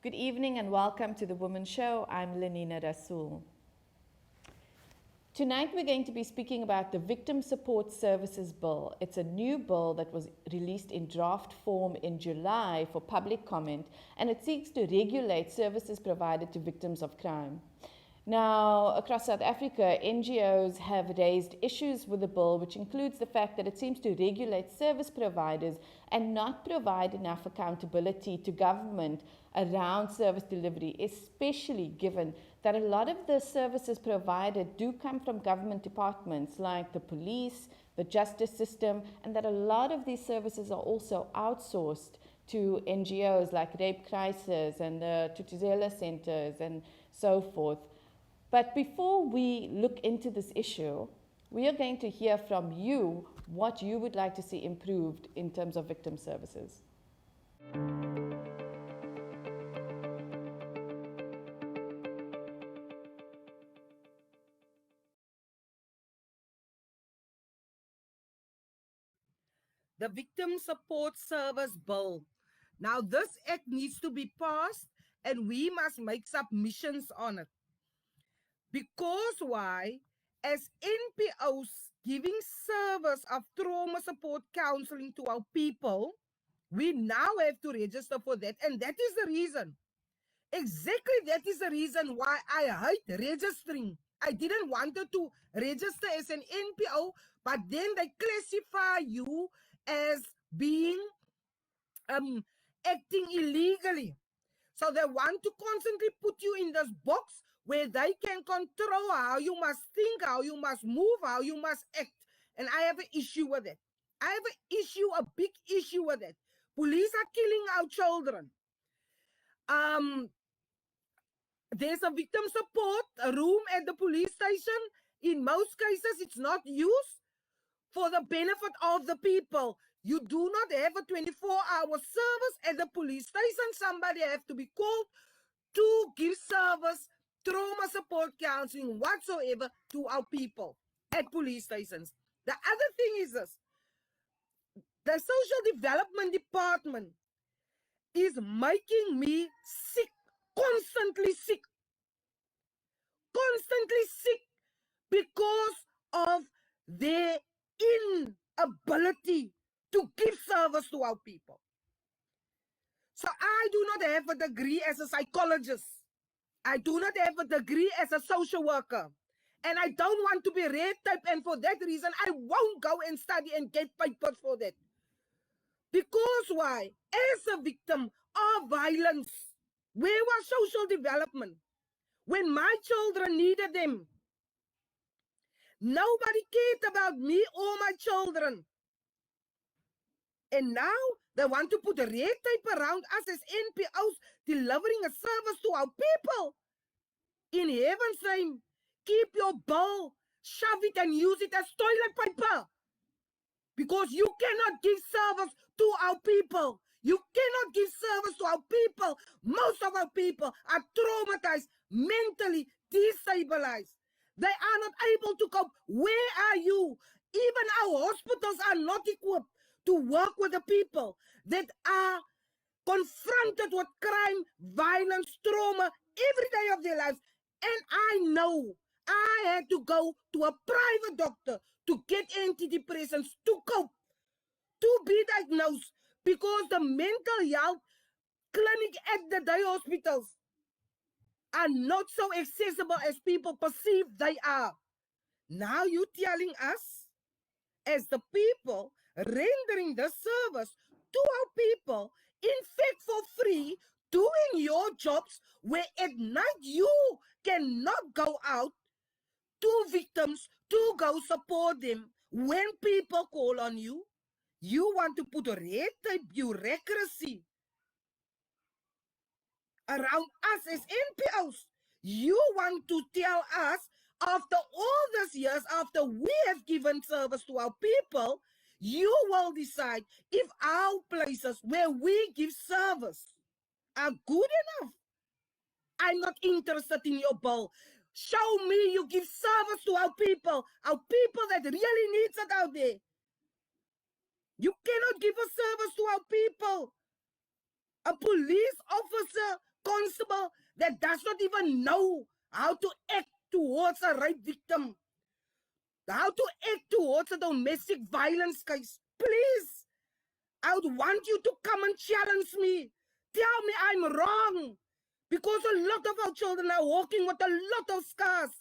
Good evening and welcome to the Womxn Show. I'm Lenina Rasool. Tonight we're going to be speaking about the Victim Support Services Bill. It's a new bill that was released in draft form in July for public comment, and it seeks to regulate services provided to victims of crime. Now, across South Africa, NGOs have raised issues with the bill, which includes the fact that it seems to regulate service providers and not provide enough accountability to government around service delivery, especially given that a lot of the services provided do come from government departments like the police, the justice system, and that a lot of these services are also outsourced to NGOs like Rape Crisis and the Tutuzela centers and so forth. But before we look into this issue, we are going to hear from you what you would like to see improved in terms of victim services. The Victim Support Service Bill. Now, this act needs to be passed and we must make submissions on it. Because why? As NPOs giving service of trauma support counseling to our people, we now have to register for that. And that is the reason. Exactly that is the reason why I hate registering. I didn't want to register as an NPO, but then they classify you as being acting illegally. So they want to constantly put you in this box where they can control how you must think, how you must move, how you must act. And I have an issue with it. I have an issue, a big issue with it. Police are killing our children. There's a victim support room at the police station. In most cases, it's not used for the benefit of the people. You do not have a 24-hour service at the police station. Somebody has to be called to give service, trauma support counseling, whatsoever to our people at police stations. The other thing is this. The Social Development Department is making me sick, constantly sick because of their inability to give service to our people. So I do not have a degree as a psychologist. I do not have a degree as a social worker. And I don't want to be red tape, and for that reason, I won't go and study and get papers for that. Because why? As a victim of violence, where was social development? When my children needed them, nobody cared about me or my children. And now they want to put a red tape around us as NPOs delivering a service to our people. In heaven's name, keep your bowl, shove it and use it as toilet paper. Because you cannot give service to our people. You cannot give service to our people. Most of our people are traumatized, mentally destabilized. They are not able to cope. Where are you? Even our hospitals are not equipped to work with the people that are confronted with crime, violence, trauma every day of their lives. And I know I had to go to a private doctor to get antidepressants to cope, to be diagnosed, because the mental health clinic at the day hospitals are not so accessible as people perceive they are. Now you're telling us, as the people, rendering the service to our people, in fact for free, doing your jobs, where at night you cannot go out to victims to go support them when people call on you. You want to put a red tape bureaucracy around us as NPOs. You want to tell us, after all these years, after we have given service to our people, you will decide if our places where we give service are good enough. I'm not interested in your bill. Show me you give service to our people that really needs it out there. You cannot give a service to our people. A police officer constable that does not even know how to act towards a rape victim, how to act towards a domestic violence case. Please, I would want you to come and challenge me. Tell me I'm wrong. Because a lot of our children are walking with a lot of scars.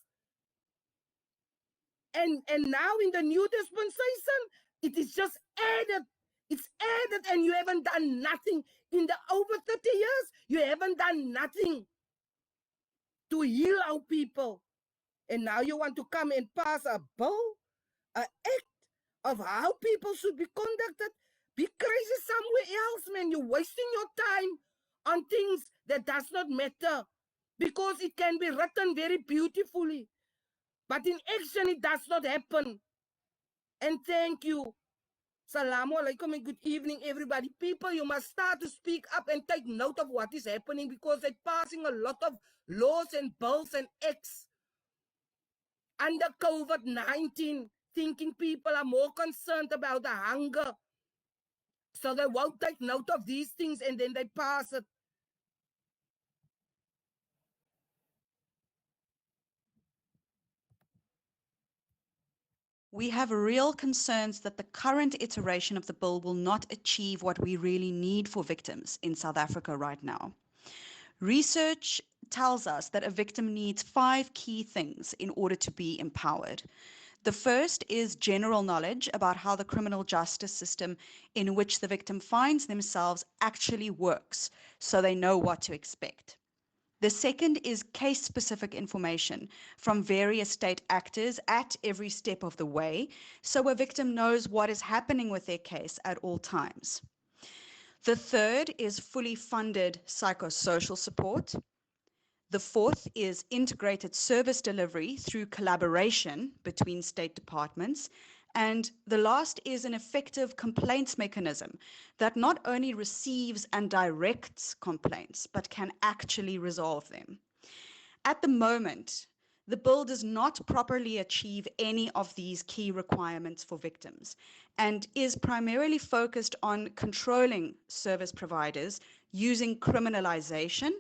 And now in the new dispensation, it is just added. It's added and you haven't done nothing. In the over 30 years, you haven't done nothing to heal our people. And now you want to come and pass a bill, an act of how people should be conducted. Be crazy somewhere else, man. You're wasting your time on things that does not matter because it can be written very beautifully. But in action, it does not happen. And thank you. Salamu alaikum and good evening, everybody. People, you must start to speak up and take note of what is happening because they're passing a lot of laws and bills and acts under COVID-19, thinking people are more concerned about the hunger. So they won't take note of these things and then they pass it. We have real concerns that the current iteration of the bill will not achieve what we really need for victims in South Africa right now. Research tells us that a victim needs 5 key things in order to be empowered. The first is general knowledge about how the criminal justice system in which the victim finds themselves actually works, so they know what to expect. The second is case-specific information from various state actors at every step of the way, so a victim knows what is happening with their case at all times. The third is fully funded psychosocial support. The fourth is integrated service delivery through collaboration between state departments. And the last is an effective complaints mechanism that not only receives and directs complaints, but can actually resolve them. At the moment, the bill does not properly achieve any of these key requirements for victims and is primarily focused on controlling service providers using criminalization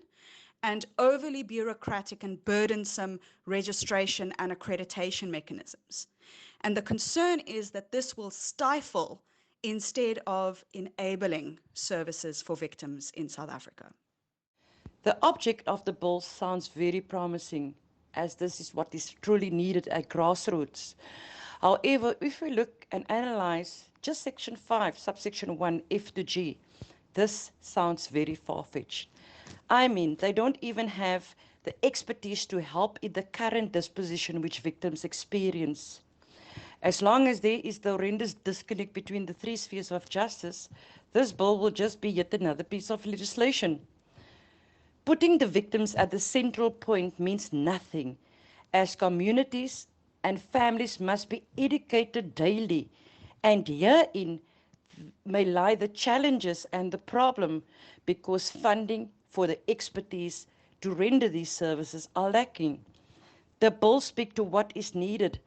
and overly bureaucratic and burdensome registration and accreditation mechanisms. And the concern is that this will stifle instead of enabling services for victims in South Africa. The object of the bill sounds very promising, as this is what is truly needed at grassroots. However, if we look and analyze just Section 5, subsection 1, F to G, this sounds very far-fetched. I mean, they don't even have the expertise to help in the current disposition which victims experience. As long as there is the horrendous disconnect between the 3 spheres of justice, this bill will just be yet another piece of legislation. Putting the victims at the central point means nothing, as communities and families must be educated daily, and herein may lie the challenges and the problem, because funding for the expertise to render these services are lacking. The bill speaks to what is needed,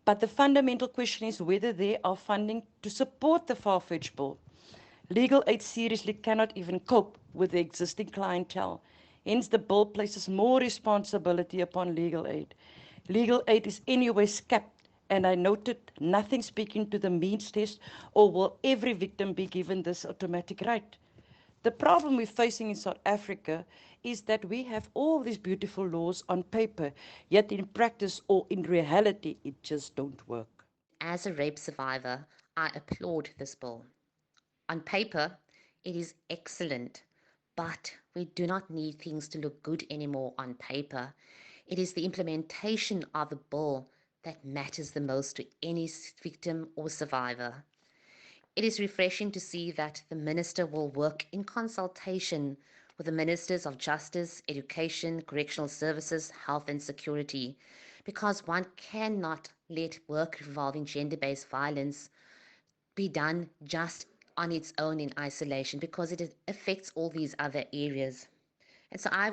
but the fundamental question is whether there are funding to support the far-fetched bill. Legal aid seriously cannot even cope with the existing clientele. Hence, the bill places more responsibility upon legal aid. Legal aid is anyways capped, and I noted nothing speaking to the means test or will every victim be given this automatic right. The problem we're facing in South Africa is that we have all these beautiful laws on paper, yet in practice or in reality, it just don't work. As a rape survivor, I applaud this bill. On paper, it is excellent, but we do not need things to look good anymore on paper. It is the implementation of the bill that matters the most to any victim or survivor. It is refreshing to see that the Minister will work in consultation with the Ministers of Justice, Education, Correctional Services, Health and Security, because one cannot let work involving gender-based violence be done just on its own in isolation, because it affects all these other areas. And so I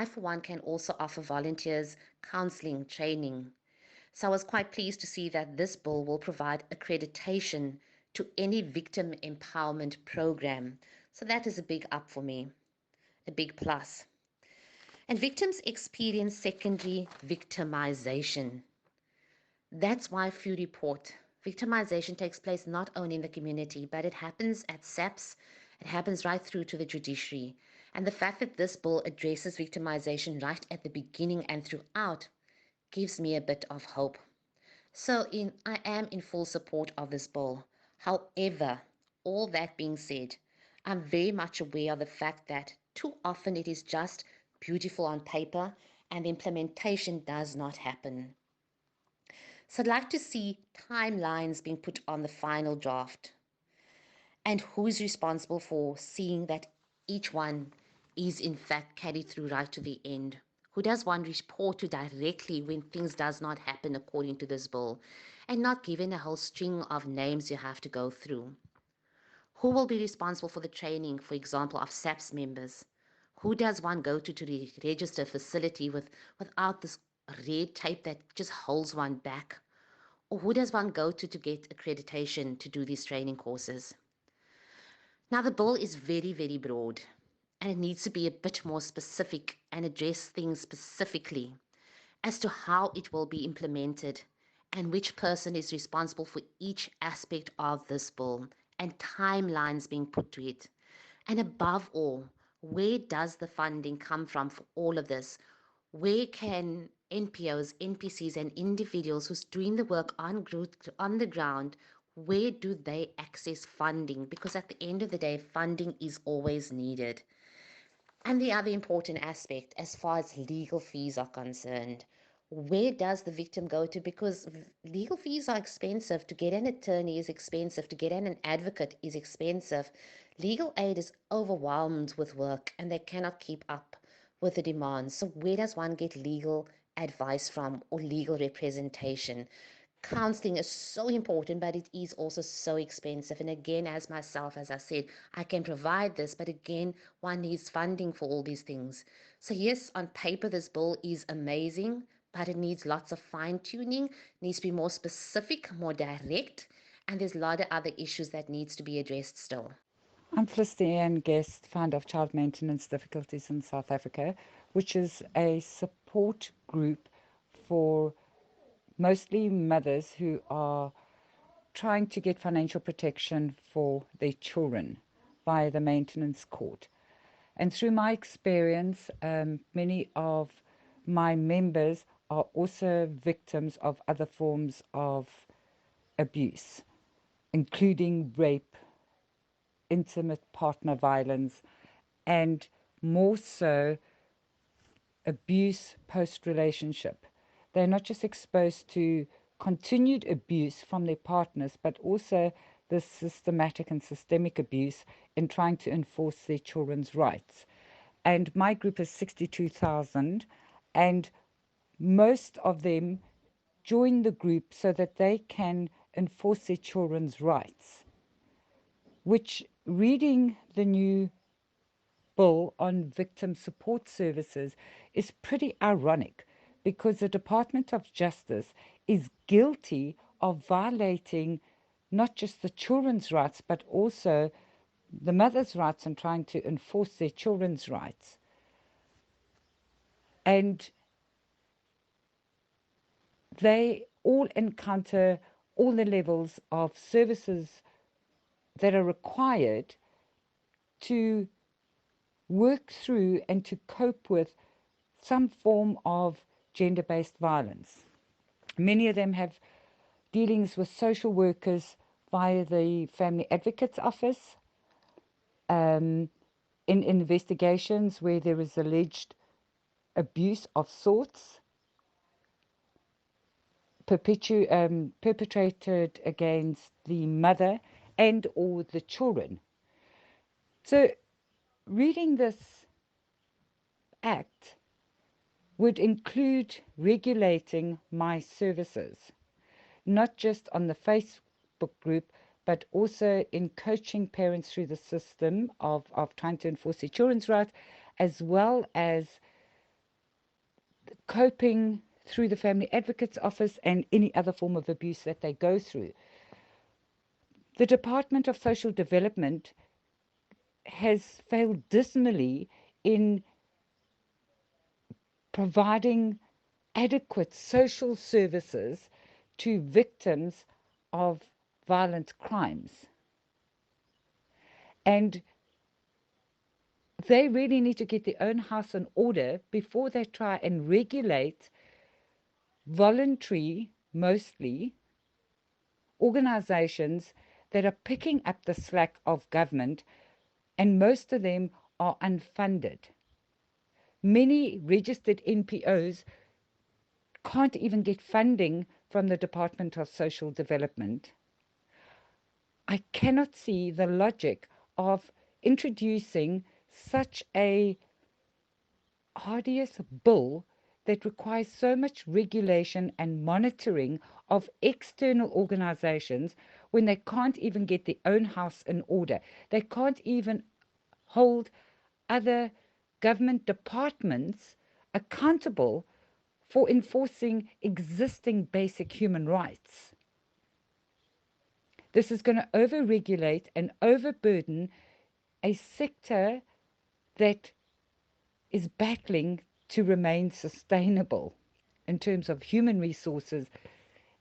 for one can also offer volunteers counseling, training. So I was quite pleased to see that this bill will provide accreditation to any victim empowerment program. So that is a big up for me, a big plus. And victims experience secondary victimization. That's why if you report, victimization takes place not only in the community, but it happens at SAPS, it happens right through to the judiciary. And the fact that this bill addresses victimization right at the beginning and throughout gives me a bit of hope. I am in full support of this bill. However, all that being said, I'm very much aware of the fact that too often it is just beautiful on paper and the implementation does not happen. So I'd like to see timelines being put on the final draft and who is responsible for seeing that each one is in fact carried through right to the end. Who does one report to directly when things does not happen according to this bill and not given a whole string of names you have to go through? Who will be responsible for the training, for example, of SAPS members? Who does one go to register a facility without this red tape that just holds one back? Or who does one go to get accreditation to do these training courses? Now, the bill is very, very broad and it needs to be a bit more specific and address things specifically as to how it will be implemented and which person is responsible for each aspect of this bill and timelines being put to it. And above all, where does the funding come from for all of this? Where can NPOs, NPCs, and individuals who's doing the work on the ground, where do they access funding? Because at the end of the day, funding is always needed. And the other important aspect, as far as legal fees are concerned, where does the victim go to? Because legal fees are expensive. To get an attorney is expensive. To get an advocate is expensive. Legal aid is overwhelmed with work and they cannot keep up with the demands. So where does one get legal advice from or legal representation? Counseling is so important, but it is also so expensive. And again, as I said, I can provide this, but again, one needs funding for all these things. So yes, on paper, this bill is amazing, but it needs lots of fine tuning, needs to be more specific, more direct, and there's a lot of other issues that needs to be addressed still. I'm Felicity Guest, founder of Child Maintenance Difficulties in South Africa, which is a support group for mostly mothers who are trying to get financial protection for their children via the maintenance court. And through my experience, many of my members are also victims of other forms of abuse, including rape, intimate partner violence, and more so abuse post-relationship. They're not just exposed to continued abuse from their partners, but also the systematic and systemic abuse in trying to enforce their children's rights. And my group is 62,000, and most of them join the group so that they can enforce their children's rights, which, reading the new bill on victim support services, is pretty ironic because the Department of Justice is guilty of violating not just the children's rights but also the mother's rights and trying to enforce their children's rights. And they all encounter all the levels of services that are required to work through and to cope with some form of gender-based violence. Many of them have dealings with social workers via the Family Advocate's Office, in investigations where there is alleged abuse of sorts perpetrated against the mother and or the children. So reading this act would include regulating my services, not just on the Facebook group, but also in coaching parents through the system of trying to enforce their children's rights, as well as coping through the Family Advocate's Office and any other form of abuse that they go through. The Department of Social Development has failed dismally in providing adequate social services to victims of violent crimes. And they really need to get their own house in order before they try and regulate voluntary, mostly, organizations that are picking up the slack of government, and most of them are unfunded. Many registered NPOs can't even get funding from the Department of Social Development. I cannot see the logic of introducing such a arduous bill that requires so much regulation and monitoring of external organizations when they can't even get their own house in order. They can't even hold other government departments accountable for enforcing existing basic human rights. This is going to over-regulate and overburden a sector that is battling to remain sustainable in terms of human resources,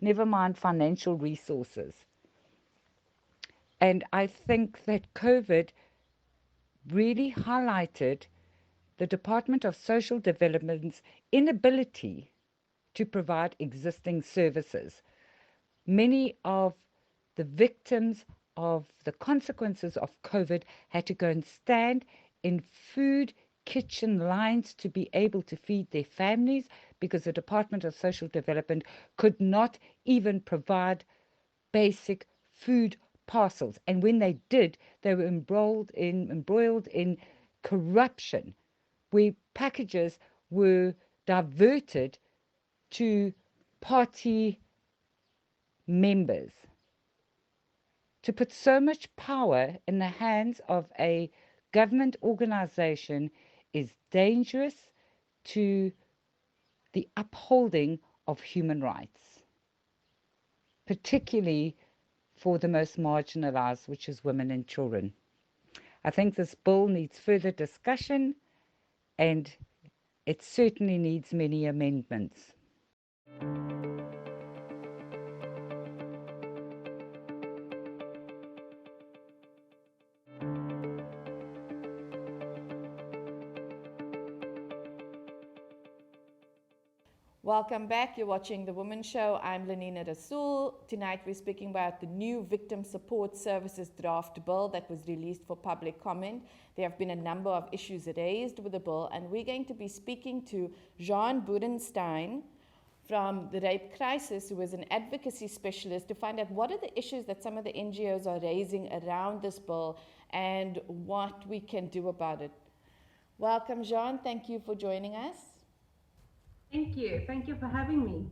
never mind financial resources. And I think that COVID really highlighted the Department of Social Development's inability to provide existing services. Many of the victims of the consequences of COVID had to go and stand in food kitchen lines to be able to feed their families because the Department of Social Development could not even provide basic food parcels. And when they did, they were embroiled in corruption, where packages were diverted to party members. To put so much power in the hands of a government organization is dangerous to the upholding of human rights, particularly for the most marginalized, which is women and children. I think this bill needs further discussion, and it certainly needs many amendments. Welcome back. You're watching The Womxn Show. I'm Lenina Rasool. Tonight we're speaking about the new Victim Support Services draft bill that was released for public comment. There have been a number of issues raised with the bill, and we're going to be speaking to Jeanne Bodenstein from the Rape Crisis, who is an advocacy specialist, to find out what are the issues that some of the NGOs are raising around this bill and what we can do about it. Welcome, Jeanne. Thank you for joining us. Thank you. Thank you for having me.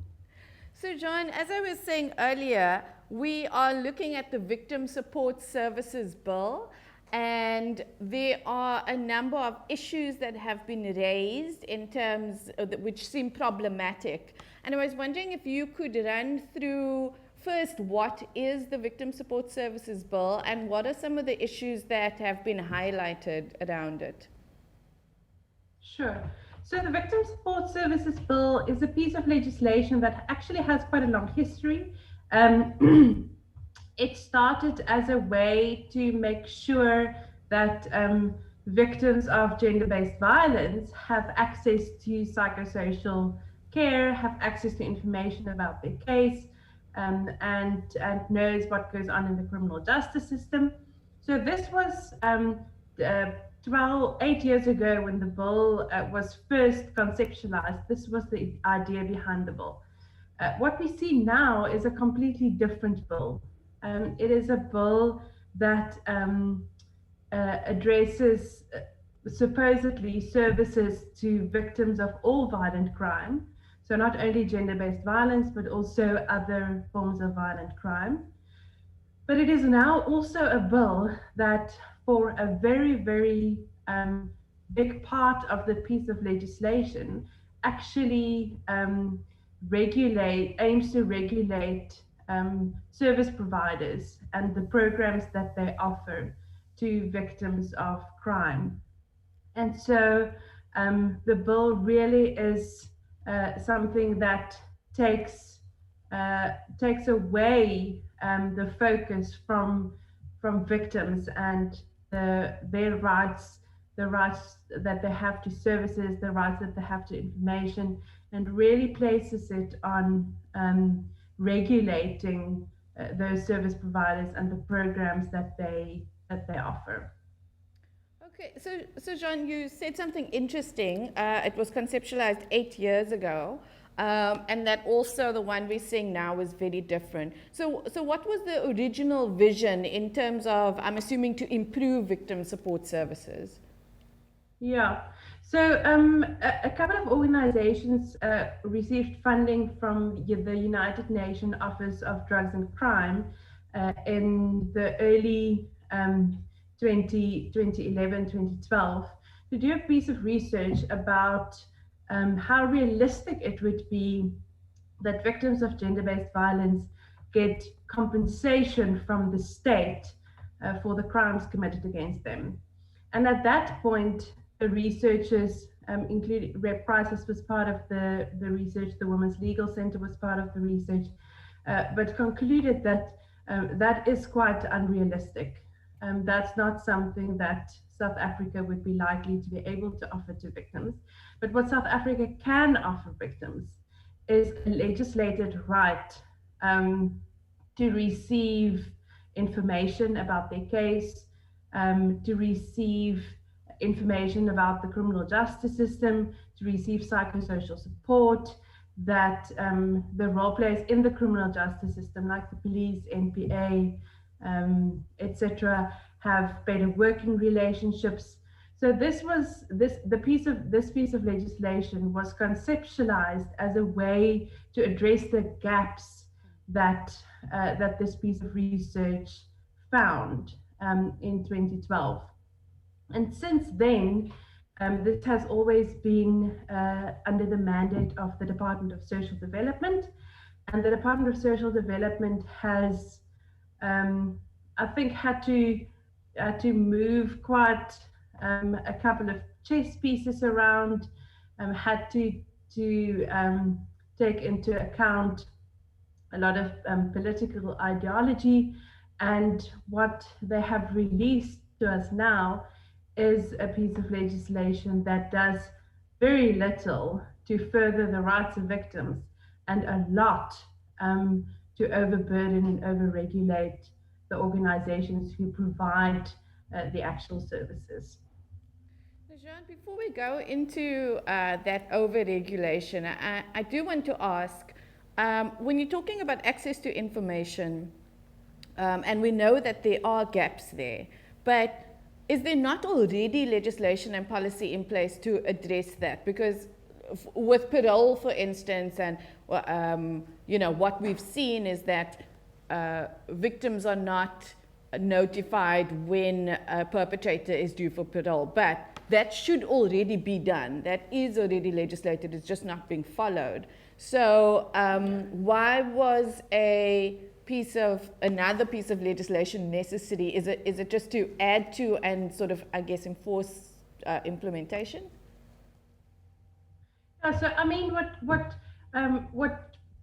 So, Jeanne, as I was saying earlier, we are looking at the Victim Support Services Bill, and there are a number of issues that have been raised in terms of which seem problematic. And I was wondering if you could run through first what is the Victim Support Services Bill and what are some of the issues that have been highlighted around it? Sure. So the Victim Support Services Bill is a piece of legislation that actually has quite a long history. It started as a way to make sure that victims of gender-based violence have access to psychosocial care, have access to information about their case, and knows what goes on in the criminal justice system. So this was 8 years ago when the bill was first conceptualized. This was the idea behind the bill. What we see now is a completely different bill. It is a bill that addresses supposedly services to victims of all violent crime. So not only gender-based violence, but also other forms of violent crime. But it is now also a bill that, for a very, very big part of the piece of legislation, actually aims to regulate service providers and the programs that they offer to victims of crime. And so the bill really is something that takes away the focus from victims and their rights, the rights that they have to services, the rights that they have to information, and really places it on regulating those service providers and the programs that they offer. Okay, so Jeanne, you said something interesting. It was conceptualized 8 years ago, and that also the one we're seeing now is very different. So what was the original vision in terms of, I'm assuming, to improve victim support services? Yeah. So a couple of organizations received funding from the United Nations Office of Drugs and Crime in the early 2011, 2012 to do a piece of research about how realistic it would be that victims of gender-based violence get compensation from the state for the crimes committed against them. And at that point, the researchers, including Rep Prices was part of the research, the Women's Legal Center was part of the research, but concluded that that is quite unrealistic. That's not something that South Africa would be likely to be able to offer to victims. But what South Africa can offer victims is a legislated right to receive information about their case, to receive information about the criminal justice system, to receive psychosocial support, that the role players in the criminal justice system, like the police, NPA, etc., have better working relationships. So this piece of legislation was conceptualized as a way to address the gaps that this piece of research found in 2012. And since then, this has always been under the mandate of the Department of Social Development. And the Department of Social Development has, I think, had to move quite a couple of chess pieces around, had to take into account a lot of political ideology. And what they have released to us now is a piece of legislation that does very little to further the rights of victims and a lot to overburden and overregulate the organizations who provide the actual services. Jeanne, before we go into that overregulation, I do want to ask, when you're talking about access to information, and we know that there are gaps there, but is there not already legislation and policy in place to address that? Because with parole, for instance, and what we've seen is that victims are not notified when a perpetrator is due for parole, but that should already be done. That is already legislated, it's just not being followed. So why was another piece of legislation necessary? Is it just to add to and sort of, I guess, enforce implementation? So I mean,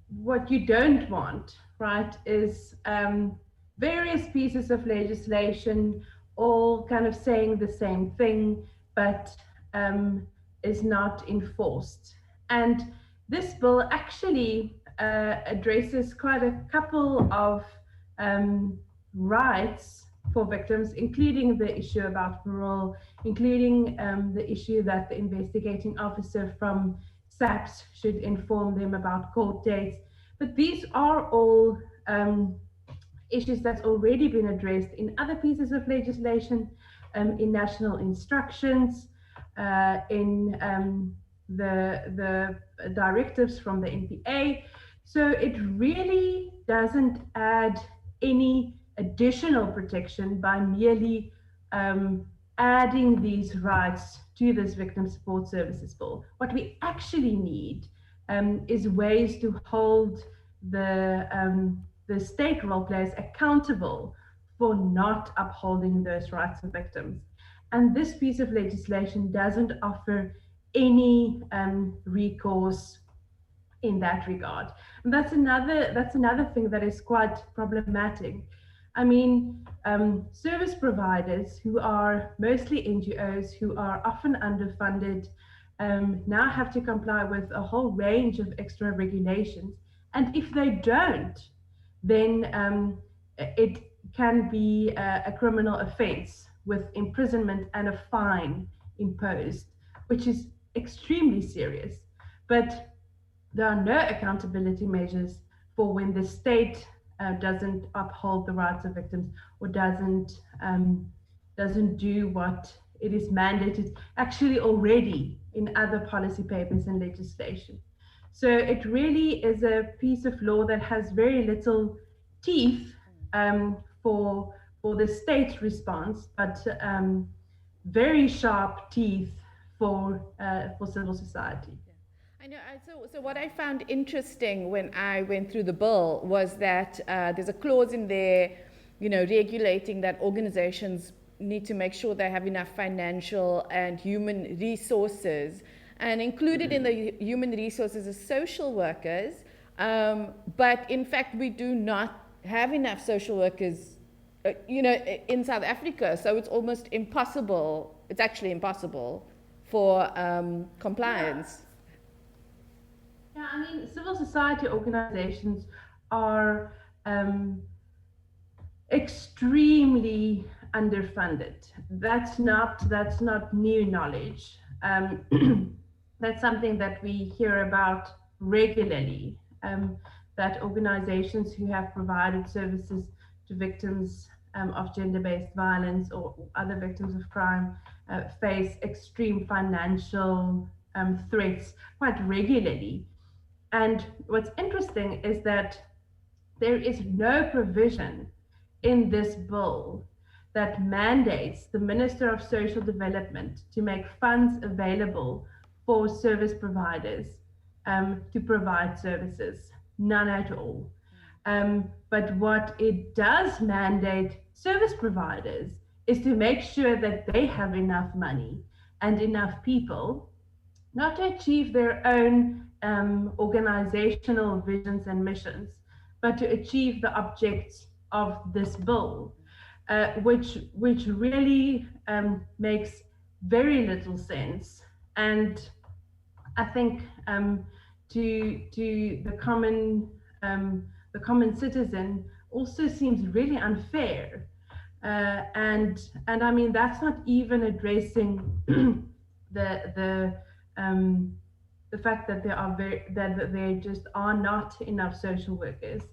what you don't want, right, is various pieces of legislation all kind of saying the same thing, but is not enforced. And this bill actually addresses quite a couple of rights for victims, including the issue about parole, including the issue that the investigating officer from SAPS should inform them about court dates. But these are all issues that's already been addressed in other pieces of legislation, in national instructions, in the directives from the NPA. So it really doesn't add any additional protection by merely adding these rights to this victim support services bill. What we actually need is ways to hold the state role players accountable for not upholding those rights of victims. And this piece of legislation doesn't offer any recourse in that regard. And that's another thing that is quite problematic. I mean, service providers who are mostly NGOs, who are often underfunded, now have to comply with a whole range of extra regulations. And if they don't, then it can be a criminal offense with imprisonment and a fine imposed, which is extremely serious. But there are no accountability measures for when the state doesn't uphold the rights of victims or doesn't do what it is mandated actually already in other policy papers and legislation. So it really is a piece of law that has very little teeth for the state response, but very sharp teeth for civil society. I know. So what I found interesting when I went through the bill was that there's a clause in there, regulating that organizations need to make sure they have enough financial and human resources, and included in the human resources is social workers. But in fact, we do not have enough social workers, in South Africa. So it's almost impossible. It's actually impossible for compliance. Yeah, I mean, civil society organizations are extremely underfunded. That's not new knowledge. That's something that we hear about regularly. That organizations who have provided services to victims of gender-based violence or other victims of crime face extreme financial threats quite regularly. And what's interesting is that there is no provision in this bill that mandates the Minister of Social Development to make funds available for service providers to provide services. None at all. But what it does mandate service providers is to make sure that they have enough money and enough people, not to achieve their own organizational visions and missions, but to achieve the objects of this bill, which really makes very little sense. And I think to the common citizen also seems really unfair. And I mean, that's not even addressing the fact that there just are not enough social workers,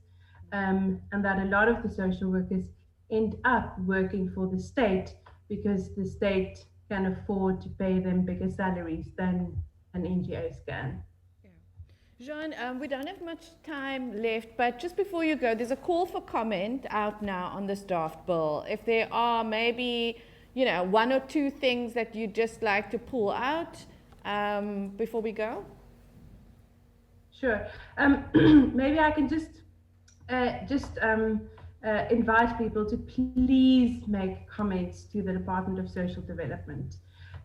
and that a lot of the social workers end up working for the state because the state can afford to pay them bigger salaries than an NGOs can. Jeanne, we don't have much time left, but just before you go, there's a call for comment out now on this draft bill. If there are maybe, one or two things that you'd just like to pull out before we go. Sure. Maybe I can just invite people to please make comments to the Department of Social Development.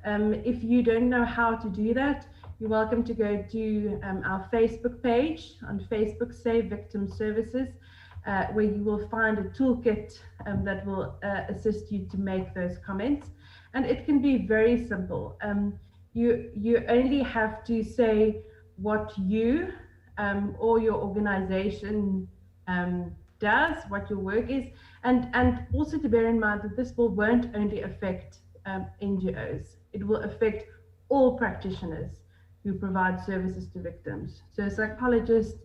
If you don't know how to do that, you're welcome to go to our Facebook page. On Facebook, say Victim Services, where you will find a toolkit that will assist you to make those comments. And it can be very simple. You only have to say what you or your organization does, what your work is, and also to bear in mind that this bill won't only affect NGOs. It will affect all practitioners who provide services to victims. So psychologists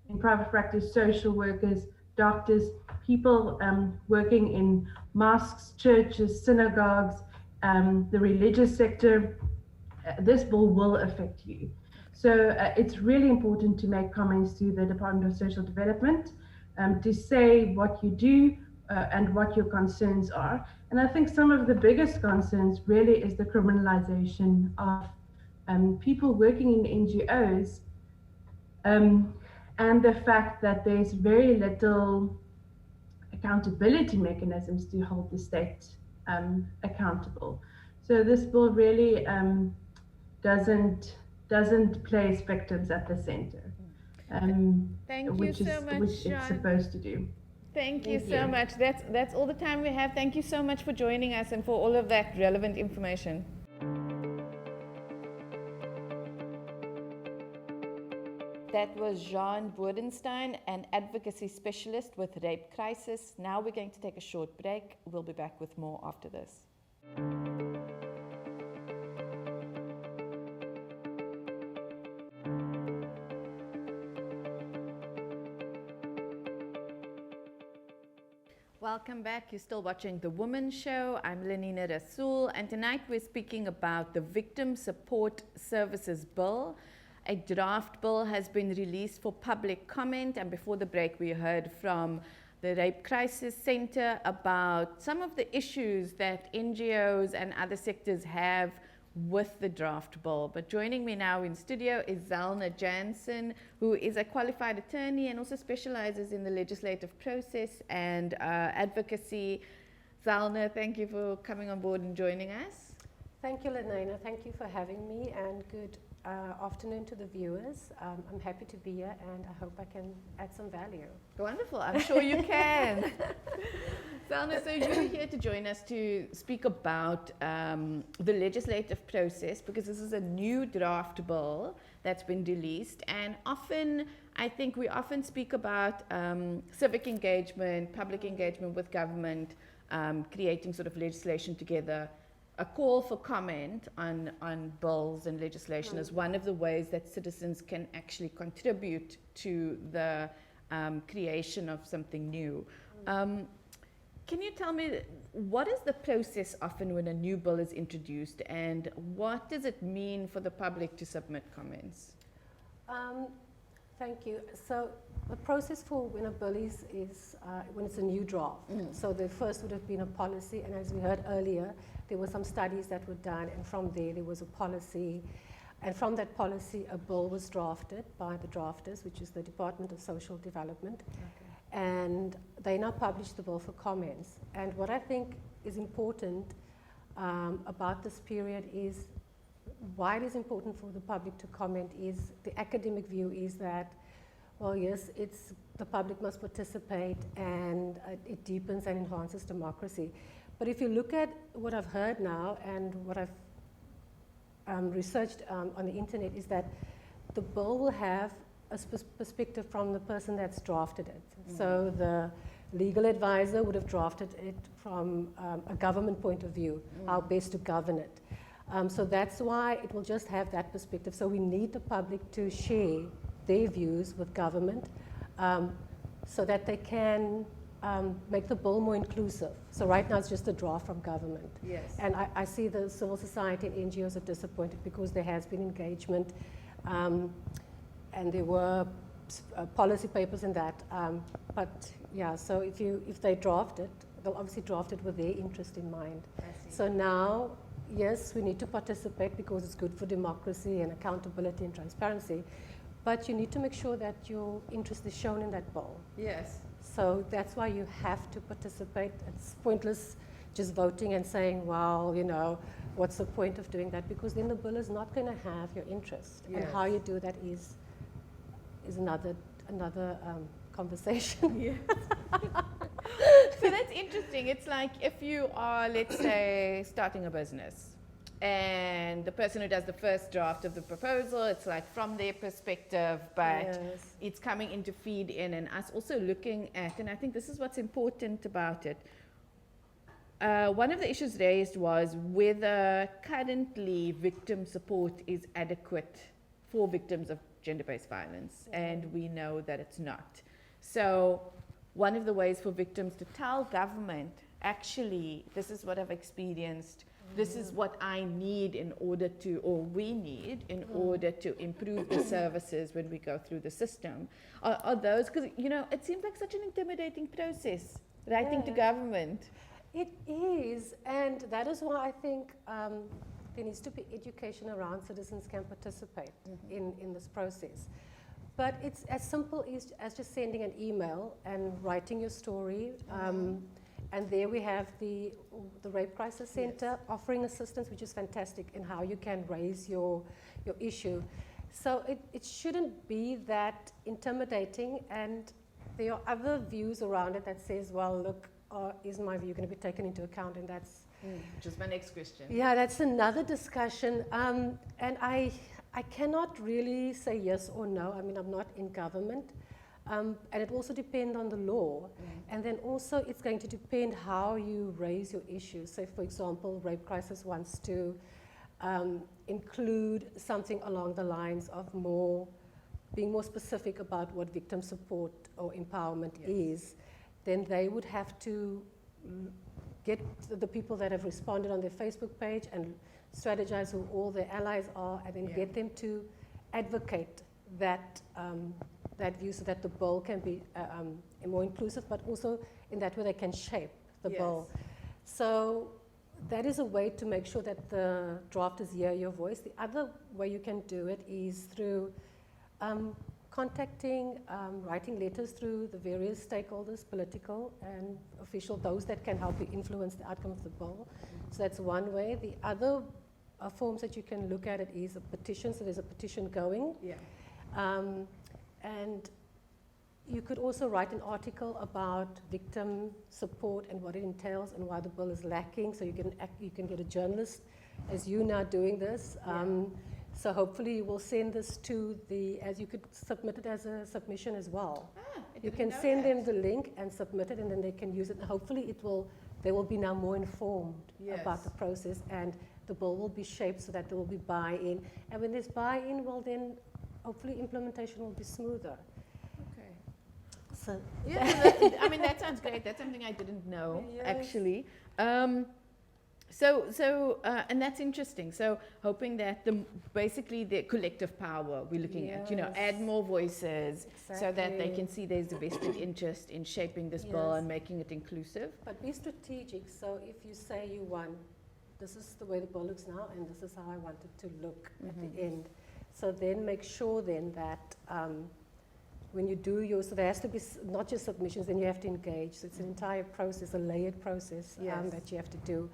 in private practice, social workers, doctors, people working in mosques, churches, synagogues, the religious sector. This bill will affect you. So it's really important to make comments to the Department of Social Development, to say what you do and what your concerns are. And I think some of the biggest concerns really is the criminalization of people working in NGOs, and the fact that there's very little accountability mechanisms to hold the state accountable. So this bill really doesn't place victims at the center, Thank you which so much, which it's Jeanne. supposed to do. Thank you so much. That's all the time we have. Thank you so much for joining us and for all of that relevant information. That was Jeanne Bodenstein, an advocacy specialist with Rape Crisis. Now we're going to take a short break. We'll be back with more after this. Welcome back. You're still watching The Womxn Show. I'm Lenina Rasool, and tonight we're speaking about the Victim Support Services Bill. A draft bill has been released for public comment, and before the break we heard from the Rape Crisis Center about some of the issues that NGOs and other sectors have with the draft bill. But joining me now in studio is Zelna Jansen, who is a qualified attorney and also specializes in the legislative process and advocacy. Zelna, thank you for coming on board and joining us. Thank you, Lenina. Thank you for having me, and good afternoon to the viewers. I'm happy to be here, and I hope I can add some value. Wonderful. I'm sure you can. Zelna, so you're here to join us to speak about the legislative process, because this is a new draft bill that's been released, and often, I think we often speak about civic engagement, public engagement with government, creating sort of legislation together. A call for comment on bills and legislation is one of the ways that citizens can actually contribute to the creation of something new. Can you tell me, what is the process often when a new bill is introduced, and what does it mean for the public to submit comments? Thank you. So the process for when a bill is when it's a new draft. So the first would have been a policy, and as we heard earlier, there were some studies that were done, and from there was a policy, and from that policy a bill was drafted by the drafters, which is the Department of Social Development. Okay. And they now publish the bill for comments. And what I think is important about this period is, why it is important for the public to comment is, the academic view is that, well, yes, the public must participate, and it deepens and enhances democracy. But if you look at what I've heard now and what I've researched on the internet, is that the bill will have a perspective from the person that's drafted it. So the legal advisor would have drafted it from a government point of view, how best to govern it. So that's why it will just have that perspective. So we need the public to share their views with government, so that they can make the bill more inclusive. So right now it's just a draft from government. Yes. And I see the civil society and NGOs are disappointed because there has been engagement, and there were policy papers in that. But yeah, so if they draft it, they'll obviously draft it with their interest in mind. So now, yes, we need to participate because it's good for democracy and accountability and transparency. But you need to make sure that your interest is shown in that bill. Yes. So that's why you have to participate. It's pointless just voting and saying, well, you know, what's the point of doing that? Because then the bill is not going to have your interest. Yes. And how you do that is another conversation. Yes. So that's interesting. It's like if you are, let's say, starting a business, and the person who does the first draft of the proposal, it's like from their perspective, but Yes. it's coming in to feed in, and us also looking at, and I think this is what's important about it. One of the issues raised was whether currently victim support is adequate for victims of gender-based violence, and we know that it's not. So one of the ways for victims to tell government, actually, this is what I've experienced, this is what I need in order to, or we need in order to improve the services when we go through the system, are those, because, you know, it seems like such an intimidating process, writing to government. It is, and that is why I think there needs to be education around citizens can participate in this process. But it's as simple as just sending an email and writing your story. And there we have the Rape Crisis Center offering assistance, which is fantastic in how you can raise your issue. So it shouldn't be that intimidating, and there are other views around it that says, well, look, is my view going to be taken into account? And that's just my next question. Yeah, that's another discussion. And I cannot really say yes or no. I mean, I'm not in government. And it also depends on the law. And then also it's going to depend how you raise your issues. Say, for example, Rape Crisis wants to include something along the lines of being more specific about what victim support or empowerment is. Then they would have to get the people that have responded on their Facebook page and strategize who all their allies are, and then get them to advocate that view so that the bill can be more inclusive, but also in that way they can shape the bill. So that is a way to make sure that the drafters hear your voice. The other way you can do it is through contacting, writing letters through the various stakeholders, political and official, those that can help you influence the outcome of the bill. So that's one way. The other forms that you can look at it is a petition. So there's a petition going. And you could also write an article about victim support and what it entails and why the bill is lacking. So you can get a journalist, as you now doing this. So hopefully you will send this to as you could submit it as a submission as well. You can send them the link and submit it, and then they can use it. And hopefully they will be now more informed about the process, and the bill will be shaped so that there will be buy-in. And when there's buy-in, well then hopefully implementation will be smoother. Okay. So I mean, that sounds great. That's something I didn't know, actually. And that's interesting. So hoping that basically the collective power we're looking at, add more voices so that they can see there's a vested interest in shaping this bill and making it inclusive. But be strategic. So if you say you won, this is the way the bill looks now, and this is how I want it to look at the end. So then make sure then that when you do so there has to be not just submissions, then you have to engage. So it's an entire process, a layered process that you have to do.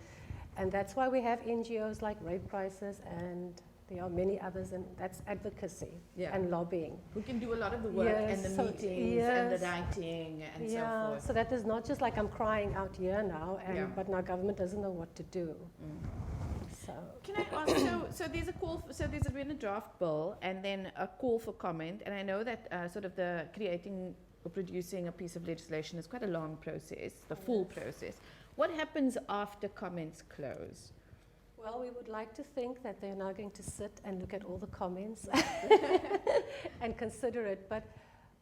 And that's why we have NGOs like Rape Crisis, and there are many others, and that's advocacy and lobbying. We can do a lot of the work and the meetings and the writing and so forth. So that is not just like I'm crying out here now, but now government doesn't know what to do. So can I ask? So there's a call. So there's been a draft bill, and then a call for comment. And I know that sort of the creating or producing a piece of legislation is quite a long process, the full process. What happens after comments close? Well, we would like to think that they're now going to sit and look at all the comments and consider it. But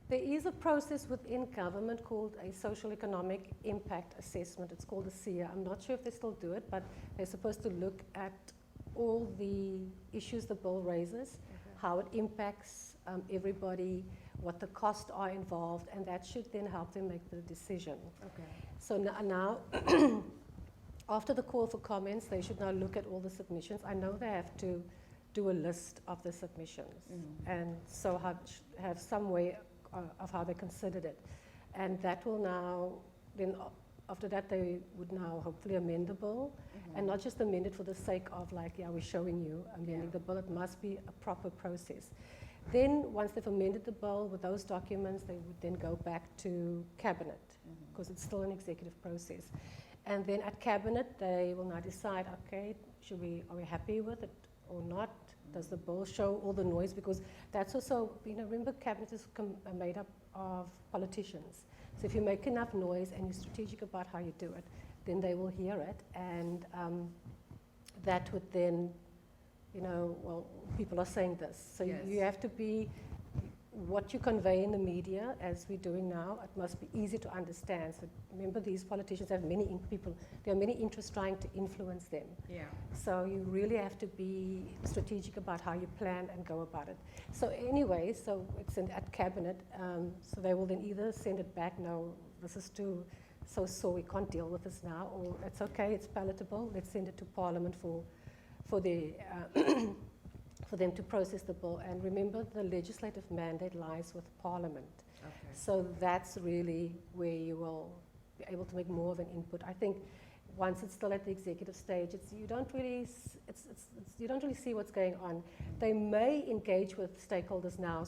there is a process within government called a social economic impact assessment. It's called a SEIA. I'm not sure if they still do it, but they're supposed to look at all the issues the bill raises, how it impacts everybody, what the costs are involved, and that should then help them make the decision. So now, after the call for comments, they should now look at all the submissions. I know they have to do a list of the submissions, and so have some way of how they considered it. And that will now, then after that, they would now hopefully amend the bill, and not just amend it for the sake of like, we're showing you amending the bill. It must be a proper process. Then once they've amended the bill with those documents, they would then go back to cabinet, because it's still an executive process. And then at cabinet, they will now decide, okay, are we happy with it or not? Does the bill show all the noise? Because that's also, remember, cabinet is made up of politicians. So if you make enough noise and you're strategic about how you do it, then they will hear it, and that would then, well, people are saying this. So you have to be, what you convey in the media, as we're doing now, it must be easy to understand. So remember, these politicians have many people, there are many interests trying to influence them. So you really have to be strategic about how you plan and go about it. So anyway, so it's at cabinet, so they will then either send it back, no, this is too, so we can't deal with this now, or it's okay, it's palatable, let's send it to Parliament for them to process the bill. And remember, the legislative mandate lies with Parliament. So that's really where you will be able to make more of an input. I think once it's still at the executive stage, you don't really see what's going on. They may engage with stakeholders now,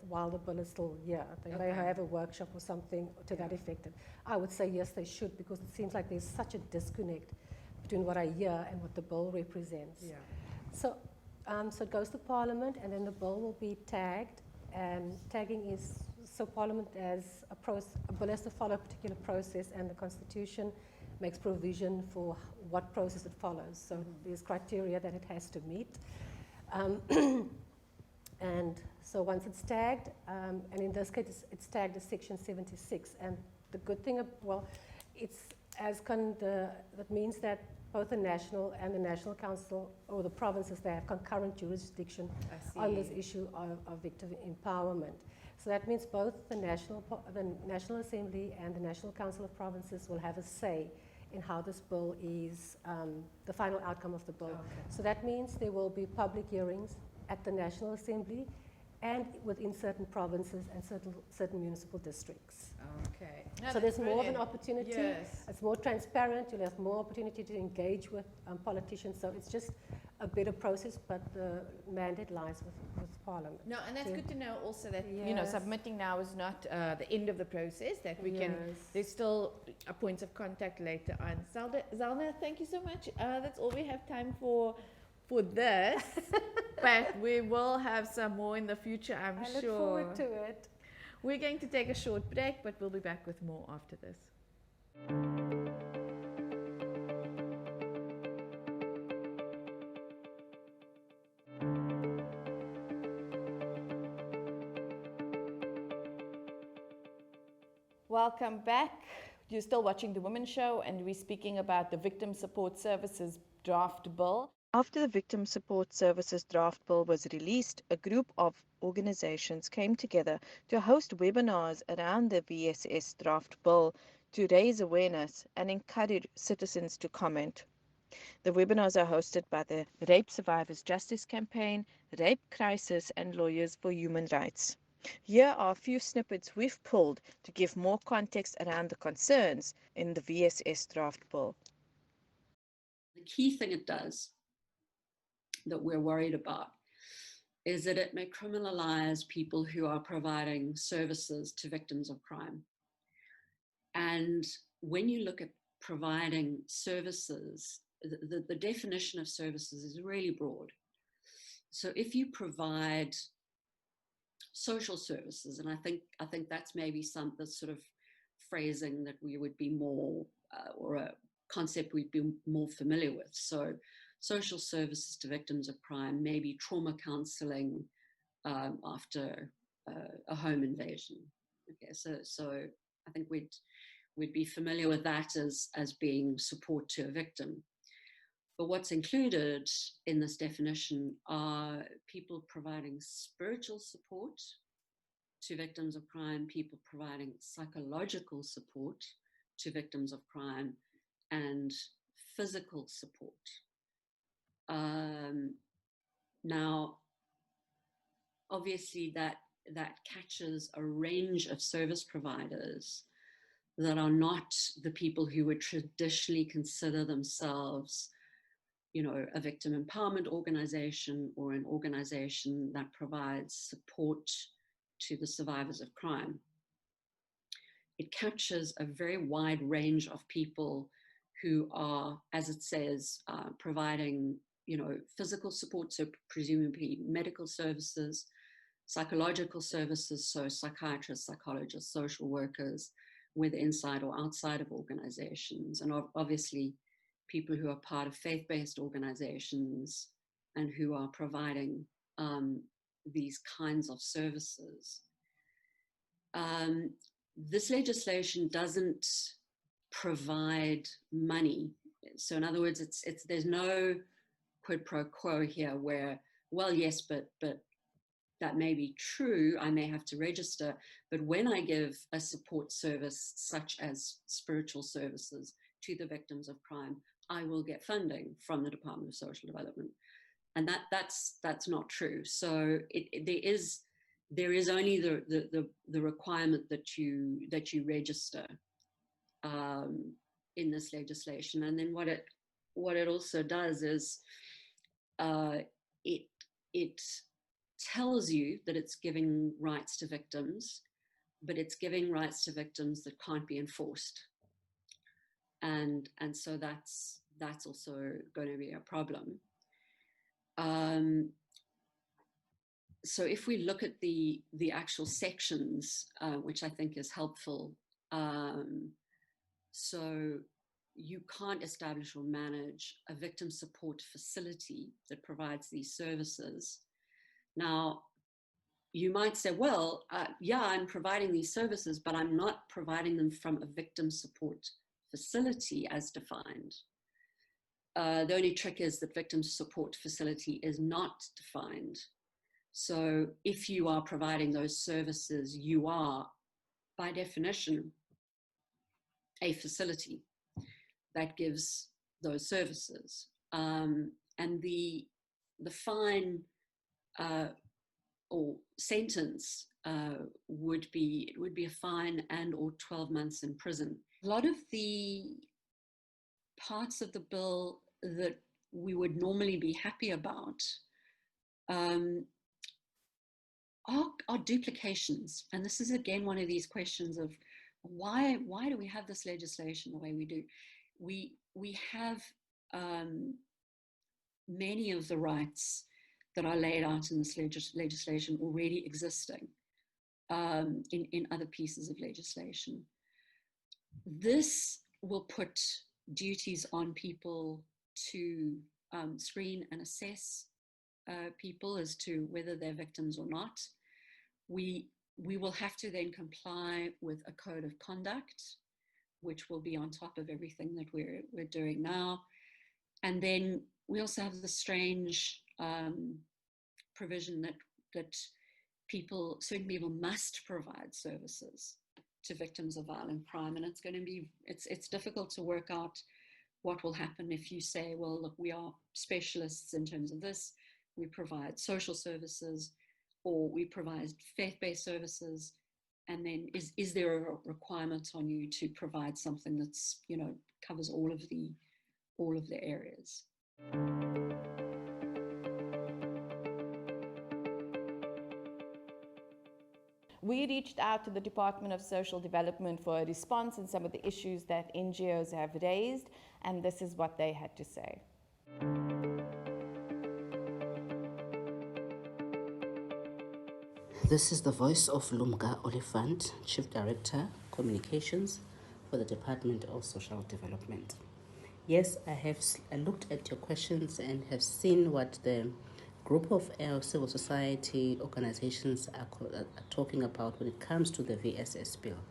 while the bill is still here. They may have a workshop or something to that effect. I would say yes, they should, because it seems like there's such a disconnect between what I hear and what the bill represents. Yeah. So it goes to Parliament, and then the bill will be tagged. And tagging is, so Parliament as a bill has to follow a particular process, and the Constitution makes provision for what process it follows. So there's criteria that it has to meet. And so once it's tagged, and in this case it's tagged as Section 76. And the good thing, that means that both the national and the National Council, or the provinces, they have concurrent jurisdiction on this issue of victim empowerment. So that means both the National Assembly and the National Council of Provinces will have a say in how this bill is, the final outcome of the bill. So that means there will be public hearings at the National Assembly and within certain provinces and certain municipal districts. Okay. So there's more of an opportunity. Yes. It's more transparent. You'll have more opportunity to engage with politicians. So it's just a better process, but the mandate lies with Parliament. No, and that's good to know also that, Yes. submitting now is not the end of the process, that we can, there's still points of contact later on. Zelna, thank you so much. That's all we have time for this, but we will have some more in the future, I'm sure. I look forward to it. We're going to take a short break, but we'll be back with more after this. Welcome back. You're still watching the Womxn Show, and we're speaking about the Victim Support Services draft bill. After the Victim Support Services draft bill was released, a group of organizations came together to host webinars around the VSS draft bill to raise awareness and encourage citizens to comment. The webinars are hosted by the Rape Survivors Justice Campaign, Rape Crisis, and Lawyers for Human Rights. Here are a few snippets we've pulled to give more context around the concerns in the VSS draft bill. The key thing it does that we're worried about is that it may criminalize people who are providing services to victims of crime. And when you look at providing services, the definition of services is really broad. So if you provide social services, and I think that's maybe the sort of phrasing that we would be more, or a concept we'd be more familiar with. So social services to victims of crime, maybe trauma counseling after a home invasion. Okay, so I think we'd be familiar with that as being support to a victim. But what's included in this definition are people providing spiritual support to victims of crime, people providing psychological support to victims of crime, and physical support. Now, obviously that catches a range of service providers that are not the people who would traditionally consider themselves, a victim empowerment organization or an organization that provides support to the survivors of crime. It captures a very wide range of people who are, as it says, providing, physical support, so presumably medical services, psychological services, so psychiatrists, psychologists, social workers, whether inside or outside of organizations, and obviously people who are part of faith-based organizations and who are providing these kinds of services. This legislation doesn't provide money. So in other words, there's no quid pro quo here where, well, yes, but that may be true, I may have to register, but when I give a support service such as spiritual services to the victims of crime, I will get funding from the Department of Social Development. And that's not true. So there is only the requirement that you register. in this legislation. And then what it also does is it tells you that it's giving rights to victims, but it's giving rights to victims that can't be enforced. And so that's also going to be a problem. So if we look at the actual sections, which I think is helpful, so you can't establish or manage a victim support facility that provides these services. Now, you might say, well, yeah, I'm providing these services, but I'm not providing them from a victim support facility as defined. The only trick is that victim support facility is not defined. So if you are providing those services, you are, by definition, a facility that gives those services. And the fine or sentence would be a fine and or 12 months in prison. A lot of the parts of the bill that we would normally be happy about are duplications. And this is again one of these questions of why do we have this legislation the way we do? We have many of the rights that are laid out in this legislation already existing in other pieces of legislation. This will put duties on people to screen and assess people as to whether they're victims or not. We will have to then comply with a code of conduct, which will be on top of everything that we're doing now. And then we also have the strange provision that certain people must provide services to victims of violent crime. And it's going to be, it's difficult to work out what will happen if you say, well, look, we are specialists in terms of this, we provide social services, or we provide faith-based services, and then is there a requirement on you to provide something that's, you know, covers all of the areas. We reached out to the Department of Social Development for a response on some of the issues that NGOs have raised, and this is what they had to say. This is the voice of Lumka Oliphant, Chief Director, Communications for the Department of Social Development. Yes, I have looked at your questions and have seen what the group of civil society organizations are talking about when it comes to the VSS bill.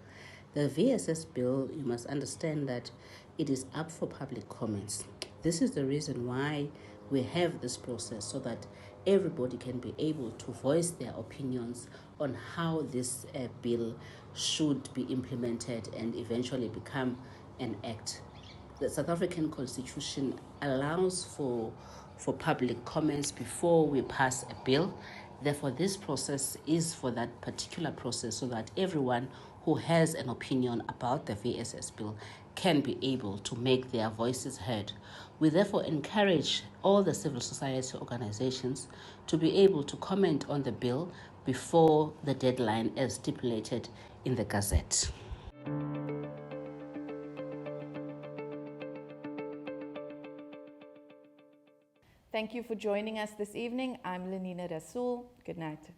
The VSS bill, you must understand that it is up for public comments. This is the reason why we have this process, so that everybody can be able to voice their opinions on how this bill should be implemented and eventually become an act. The South African Constitution allows for public comments before we pass a bill. Therefore, this process is for that particular process, so that everyone who has an opinion about the VSS bill can be able to make their voices heard. We therefore encourage all the civil society organizations to be able to comment on the bill before the deadline as stipulated in the Gazette. Thank you for joining us this evening. I'm Lenina Rasool. Good night.